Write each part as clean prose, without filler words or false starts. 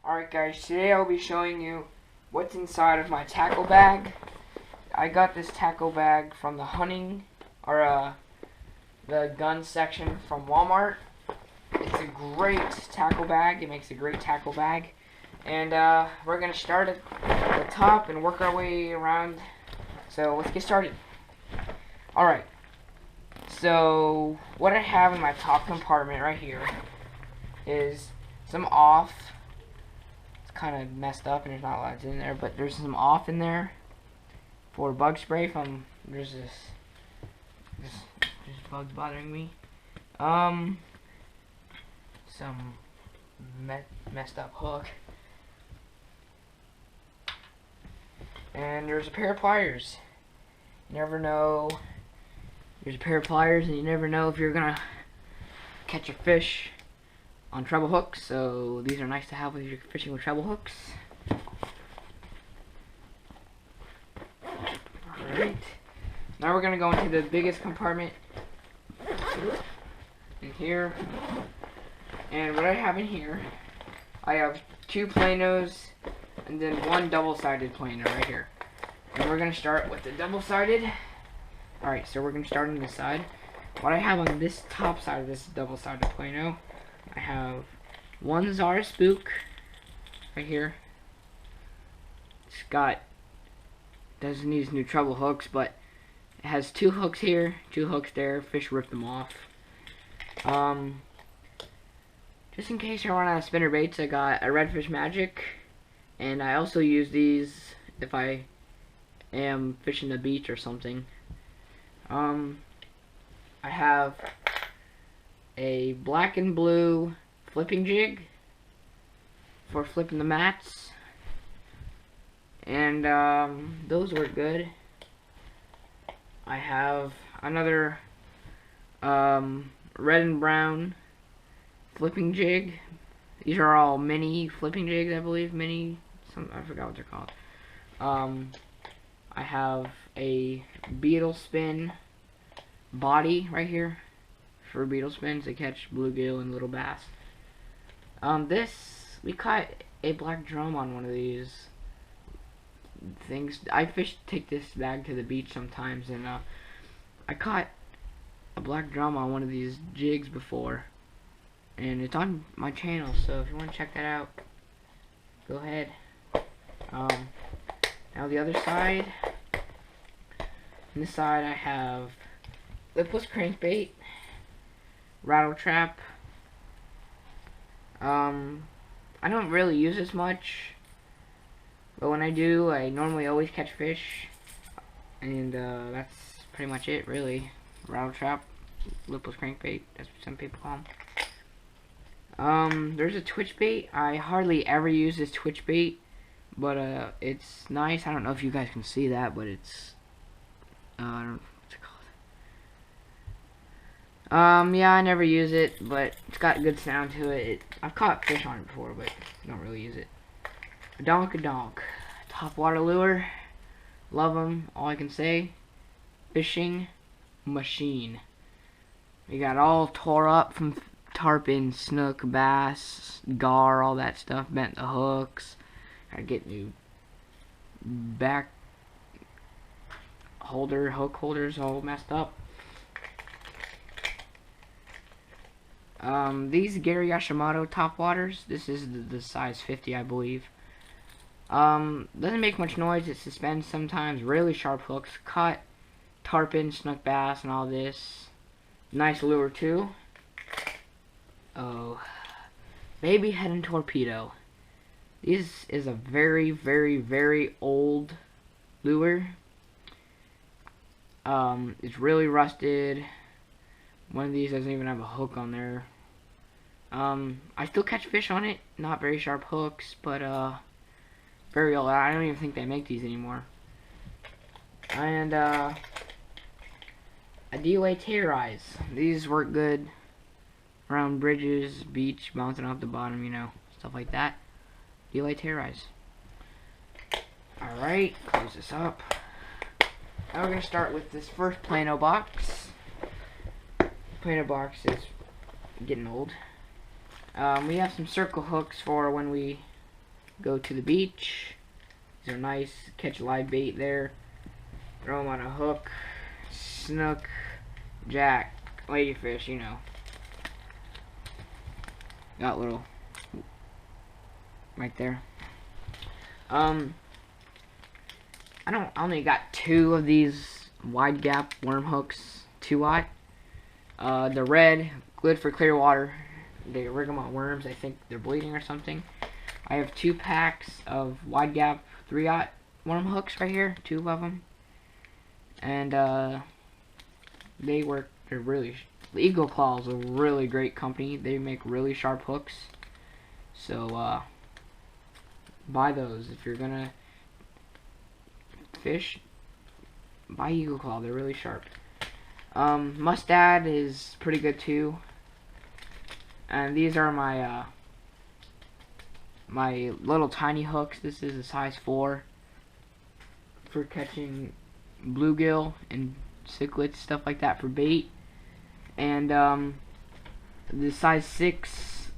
Alright guys, today I'll be showing you what's inside of my tackle bag. I got this tackle bag from the the gun section from Walmart. It's a great tackle bag. It makes a great tackle bag. And we're going to start at the top and work our way around. So let's get started. Alright, so what I have in my top compartment right here is some off. Kind of messed up and there's not a lot in there, but there's some off in there for bug spray from there's this bugs bothering me. Some messed up hook, and there's a pair of pliers. You never know. There's a pair of pliers, and you never know if you're gonna catch a fish on treble hooks, so these are nice to have if you're fishing with treble hooks. Alright, now we're going to go into the biggest compartment in here, and what I have in here, I have 2 planos and then 1 double-sided plano right here, and we're going to start with the double-sided. Alright, so we're going to start on this side. What I have on this top side of this double-sided plano, I have 1 Zara Spook right here. Doesn't need new treble hooks, but it has 2 hooks here, 2 hooks there. Fish rip them off. Just in case I run out of spinner baits, I got a Redfish Magic, and I also use these if I am fishing the beach or something. I have a black and blue flipping jig for flipping the mats, and those work good. I have another red and brown flipping jig. These are all mini flipping jigs, I believe. I forgot what they're called. I have a beetle spin body right here for beetle spins to catch bluegill and little bass. We caught a black drum on one of these things. I take this bag to the beach sometimes, and I caught a black drum on one of these jigs before, and it's on my channel, so if you want to check that out, go ahead. Now the other side, on this side I have lipless crankbait, rattle trap. I don't really use this much, but when I do, I normally always catch fish, and that's pretty much it, really. Rattle trap, lipless crankbait, that's what some people call them. There's a twitch bait. I hardly ever use this twitch bait, but it's nice. I don't know if you guys can see that, but it's I don't know what's it called. Yeah, I never use it, but it's got a good sound to it. I've caught fish on it before, but I don't really use it. A donk. Top water lure. Love them, all I can say. Fishing machine. We got all tore up from tarpon, snook, bass, gar, all that stuff. Bent the hooks. Gotta get new back hook holders all messed up. These Gary Yashimoto top waters, this is the size 50, I believe. Doesn't make much noise. It suspends sometimes. Really sharp hooks. Caught tarpon, snook, bass, and all this. Nice lure too. Oh, baby head and torpedo. This is a very, very, very old lure. It's really rusted. One of these doesn't even have a hook on there. I still catch fish on it. Not very sharp hooks, but very old. I don't even think they make these anymore. And a DOA Terrorize. These work good around bridges, beach, bouncing off the bottom, you know, stuff like that. DOA Terrorize. Alright, close this up. Now we're going to start with this first plano box. Plano box is getting old. We have some circle hooks for when we go to the beach. These are nice. Catch live bait there. Throw them on a hook. Snook, jack, ladyfish, you know. Got little right there. I only got 2 of these wide gap worm hooks, 2-aught. The red, good for clear water. They rig them on worms. I think they're bleeding or something. I have 2 packs of wide gap 3-aught worm hooks right here, 2 of them. And they work. They're really. Eagle Claw is a really great company. They make really sharp hooks. So buy those if you're gonna fish. Buy Eagle Claw. They're really sharp. Mustad is pretty good too. And these are my my little tiny hooks. This is a size 4 for catching bluegill and cichlids, stuff like that for bait. And the size 6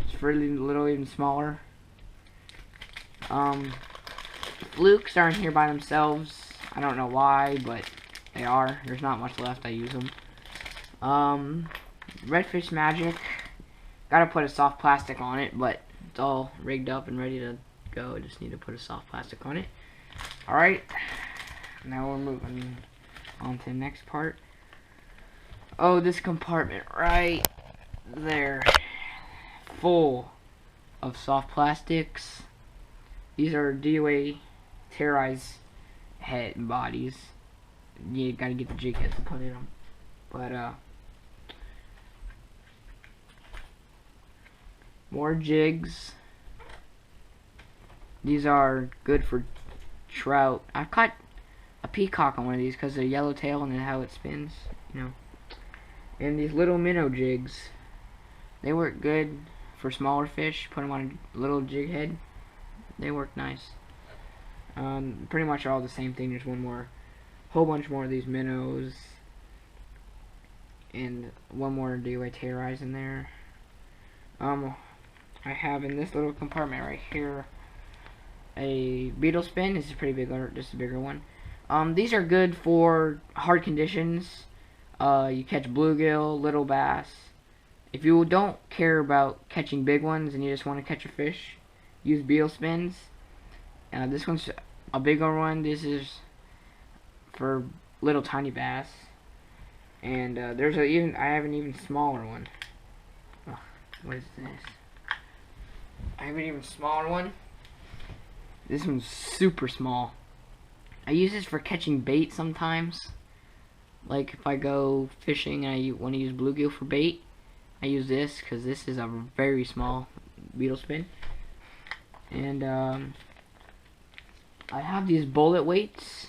is for a little even smaller. Flukes aren't here by themselves. I don't know why, but they are. There's not much left. I use them. Redfish Magic. Gotta put a soft plastic on it, but it's all rigged up and ready to go. I just need to put a soft plastic on it. Alright. Now we're moving on to the next part. Oh, this compartment right there. Full of soft plastics. These are DOA Terrorize head and bodies. You gotta get the jig heads to put in them. But more jigs. These are good for trout. I've caught a peacock on one of these because of the yellow tail and how it spins, you know. And these little minnow jigs, they work good for smaller fish. Put them on a little jig head. They work nice. Pretty much all the same thing. There's whole bunch more of these minnows, and one more DOA Terrorize in there. I have in this little compartment right here a beetle spin. This is pretty big, or just a bigger one. These are good for hard conditions. You catch bluegill, little bass. If you don't care about catching big ones and you just want to catch a fish, use beetle spins. This one's a bigger one. This is for little tiny bass. And I have an even smaller one. Oh, what is this? I have an even smaller one. This one's super small. I use this for catching bait sometimes. Like if I go fishing and I want to use bluegill for bait, I use this because this is a very small beetle spin. And I have these bullet weights.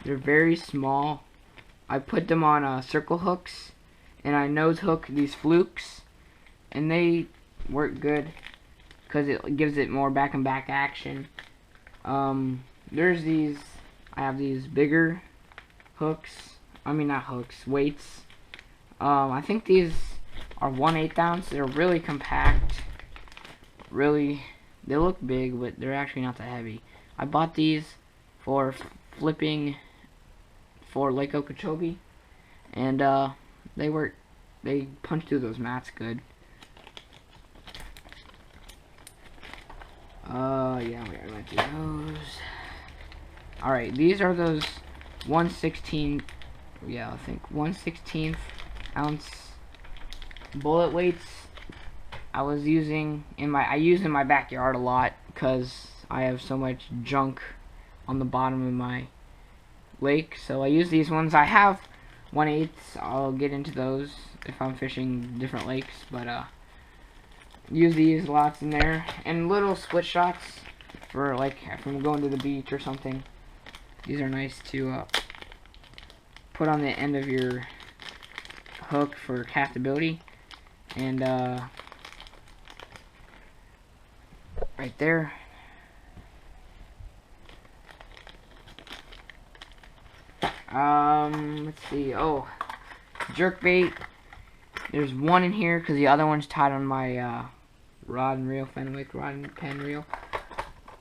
They're very small. I put them on circle hooks, and I nose hook these flukes, and they work good because it gives it more back and back action. There's these. I have these bigger hooks. I mean, not hooks, weights. I think these are 1/8 ounce. They're really compact. Really, they look big, but they're actually not that heavy. I bought these for flipping for Lake Okeechobee, and they work. They punch through those mats good. Yeah, we went through those. Alright, these are those 1/16, yeah, I think 1/16 ounce bullet weights I was using I use in my backyard a lot because I have so much junk on the bottom of my lake. So I use these ones. I have 1/8. I'll get into those if I'm fishing different lakes, but use these lots in there, and little split shots for like if I'm going to the beach or something. These are nice to put on the end of your hook for castability. And right there. Let's see. Oh, jerkbait. There's one in here because the other one's tied on my rod and reel, Fenwick rod and pen reel.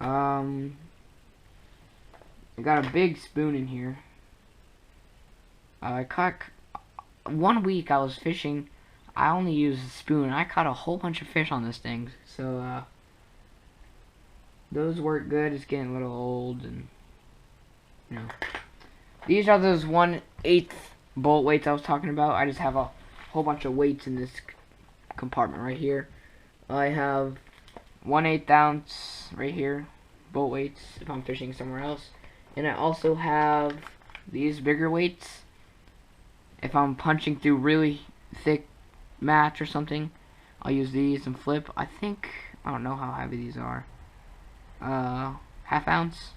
I got a big spoon in here. I caught 1 week I was fishing. I only used a spoon. I caught a whole bunch of fish on this thing. So those work good. It's getting a little old, and you know. These are those 1/8 bolt weights I was talking about. I just have a whole bunch of weights in this compartment right here. I have 1/8 ounce right here, bolt weights if I'm fishing somewhere else. And I also have these bigger weights if I'm punching through really thick mats or something. I'll use these and flip. I don't know how heavy these are. 1/2 ounce.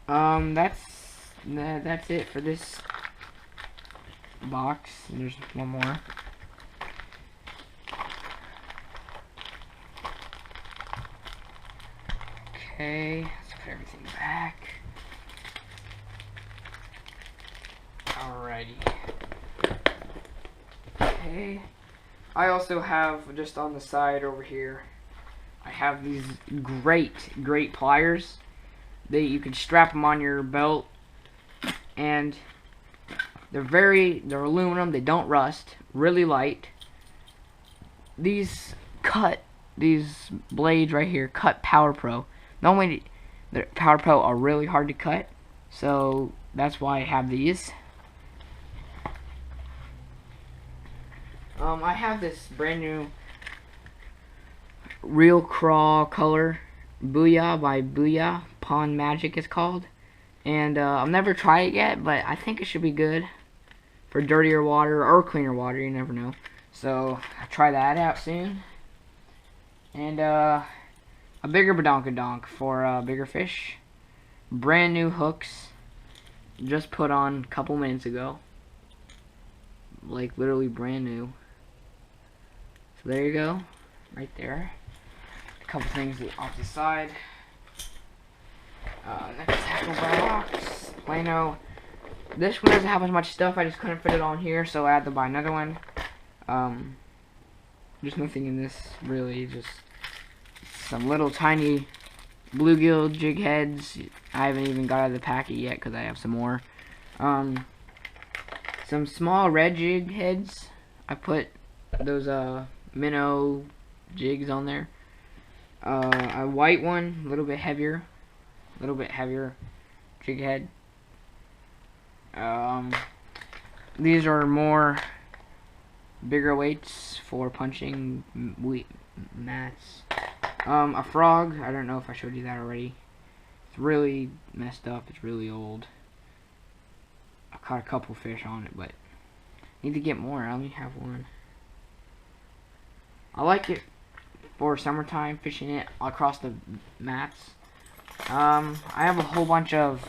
That's it for this box. There's one more. Okay, let's put everything back. Alrighty. Okay. I also have, just on the side over here, I have these great pliers. You can strap them on your belt, and they're aluminum, they don't rust, really light. These blades right here cut Power Pro. Normally the Power Pro are really hard to cut, so that's why I have these. I have this brand new Real Craw color, Booyah by Booyah, Pond Magic it's called. And I've never tried it yet, but I think it should be good for dirtier water or cleaner water, you never know. So I'll try that out soon. And a bigger badonkadonk for bigger fish. Brand new hooks, just put on a couple minutes ago. Like literally brand new. So there you go, right there. A couple things off the side. Next tackle box, Plano. This one doesn't have as much stuff. I just couldn't fit it on here, so I had to buy another one. There's nothing in this really. Just some little tiny bluegill jig heads. I haven't even got out of the packet yet because I have some more. Some small red jig heads. I put those minnow jigs on there. A white one, a little bit heavier jig head. These are more bigger weights for punching mats. A frog, I don't know if I showed you that already. It's really messed up, it's really old. I caught a couple fish on it, but I need to get more. I only have one. I like it for summertime, fishing it across the mats. I have a whole bunch of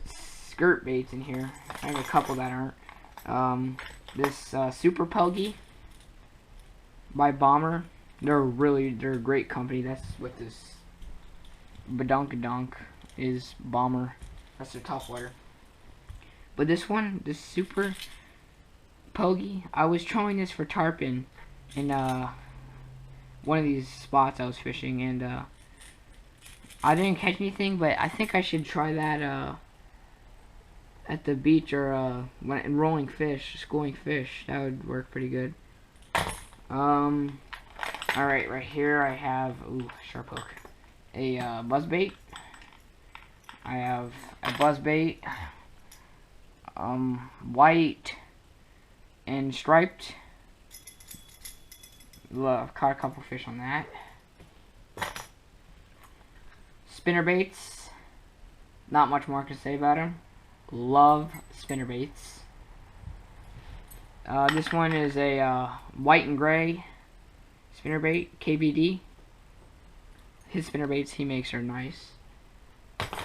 skirt baits in here. I have a couple that aren't. This Super Poggy by Bomber. They're a great company. That's what this badonkadonk is. Bomber. That's their top water. But this one, this Super Poggy, I was throwing this for tarpon in one of these spots I was fishing, and I didn't catch anything, but I think I should try that at the beach or when in rolling fish, schooling fish. That would work pretty good. Alright, right here I have sharp hook. A buzzbait. I have a buzzbait, white and striped. I've caught a couple fish on that. Spinner baits. Not much more to say about them. Love spinner baits. This one is a white and gray spinner bait, KBD. His spinner baits he makes are nice.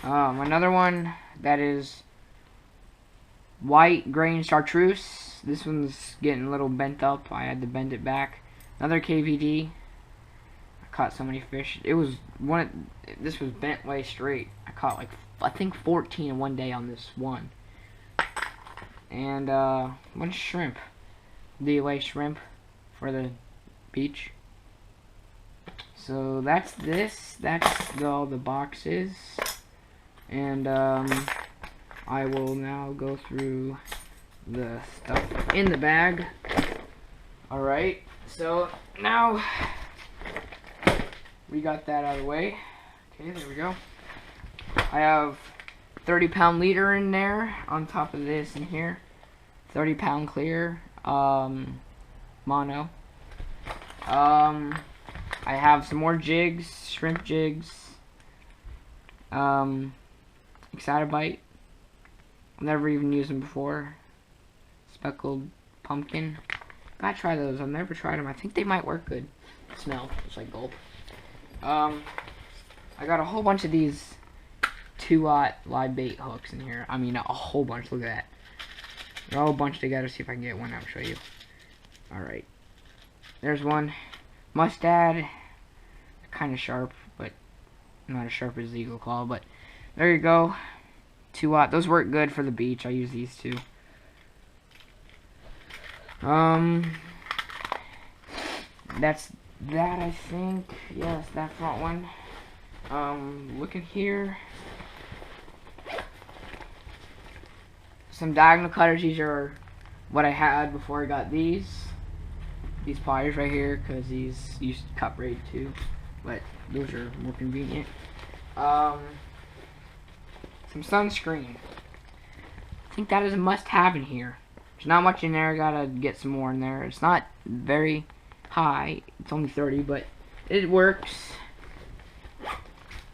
Another one that is white grain chartreuse. This one's getting a little bent up. I had to bend it back. Another KVD. I caught so many fish. This was bent way straight. I caught like I think 14 in one day on this one. And one shrimp. DOA shrimp for the beach. So that's this. That's all the boxes. And I will now go through the stuff in the bag. Alright, so now we got that out of the way. Okay, there we go. I have 30-pound leader in there on top of this in here. 30-pound clear, mono. I have some more jigs, shrimp jigs. Excitebite. I've never even used them before. Speckled pumpkin. Gotta try those. I've never tried them. I think they might work good. Smell. It's like gulp. I got a whole bunch of these 2-aught live bait hooks in here. I mean, a whole bunch. Look at that. They're all bunched together. See if I can get one. I'll show you. Alright. There's one. Mustad. Kind of sharp, but not as sharp as the Eagle Claw. But there you go. 2-aught. Those work good for the beach. I use these too. That's that, I think. Yes, that front one. Looking here. Some diagonal cutters. These are what I had before I got these pliers right here, because these used to cut braid too, but those are more convenient. Some sunscreen. I think that is a must-have in here. There's not much in there. I gotta get some more in there. It's not very high. It's only 30, but it works.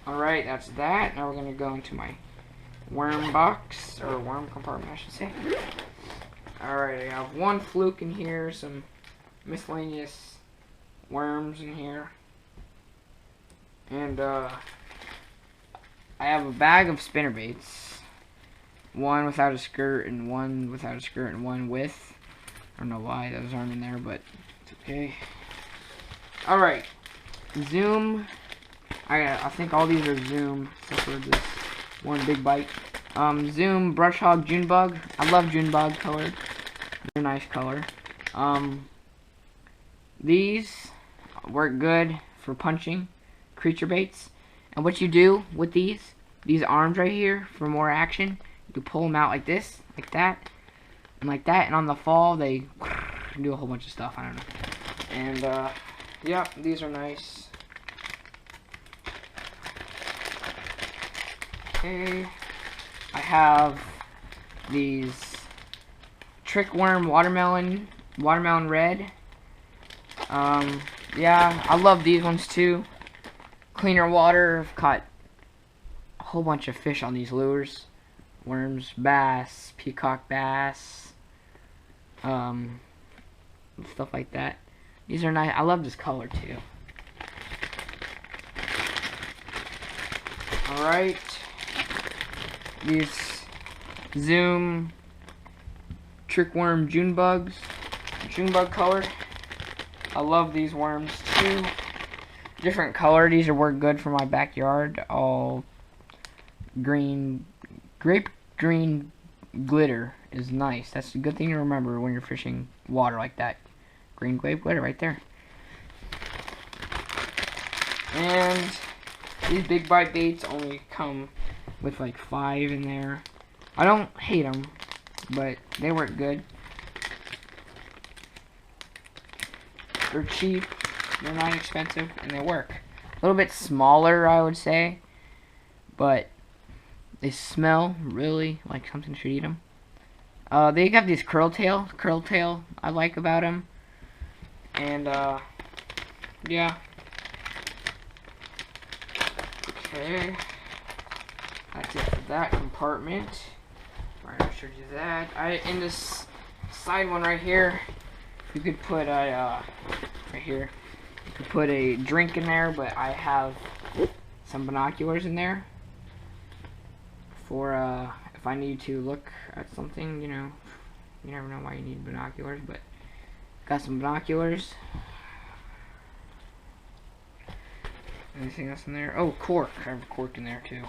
Alright, that's that. Now we're gonna go into my worm box, or worm compartment, I should say. Alright, I have one fluke in here, some miscellaneous worms in here, and I have a bag of spinnerbaits, one without a skirt and one without a skirt and one with. I don't know why those aren't in there, but it's okay. Alright, Zoom. I think all these are Zoom, except for this one big bite. Zoom Brush Hog June Bug. I love June Bug color. They're a nice color. These work good for punching creature baits. And what you do with these arms right here for more action, you pull them out like this, like that, and like that. And on the fall, they do a whole bunch of stuff. I don't know. And yeah, these are nice. Okay, I have these Trick Worm Watermelon Red. Yeah, I love these ones too. Cleaner water. I've caught a whole bunch of fish on these lures. Worms, bass, peacock bass, stuff like that. These are nice. I love this color too. Alright. These Zoom Trick Worm June Bug color. I love these worms too. Different color. These are work good for my backyard. All green, grape green glitter is nice. That's a good thing to remember when you're fishing water like that. Green grape glitter right there. And these big bite baits only come with like 5 in there. I don't hate them, but they work good. They're cheap, they're not expensive, and they work. A little bit smaller, I would say, but they smell really like something should eat them. They have these curl tail I like about them. And yeah. Okay, that's it for that compartment. Alright, I showed you that. In this side one right here, you could put a right here. You could put a drink in there, but I have some binoculars in there for if I need to look at something. You know, you never know why you need binoculars, but got some binoculars. Anything else in there? Oh, cork. I have a cork in there too.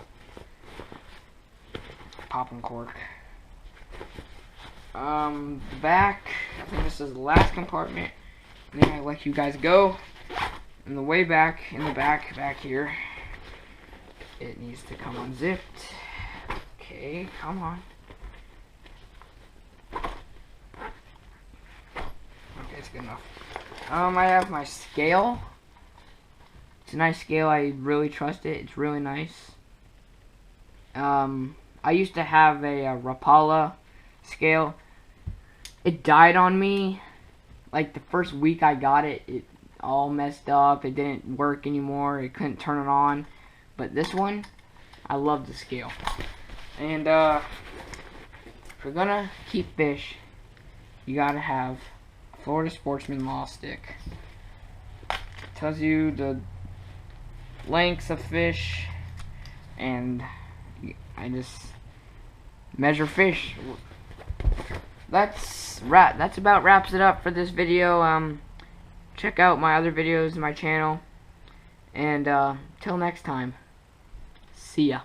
Popping cork. The back. I think this is the last compartment. And then I let you guys go. And the way back, in the back here, it needs to come unzipped. Okay, come on. Okay, it's good enough. I have my scale. It's a nice scale. I really trust it. It's really nice. I used to have a Rapala scale. It died on me. Like the first week I got it, it all messed up. It didn't work anymore. It couldn't turn it on. But this one, I love the scale. And if you're gonna keep fish, you gotta have a Florida Sportsman Law Stick. It tells you the lengths of fish, and I just measure fish. That's about wraps it up for this video. Check out my other videos on my channel, and till next time, see ya.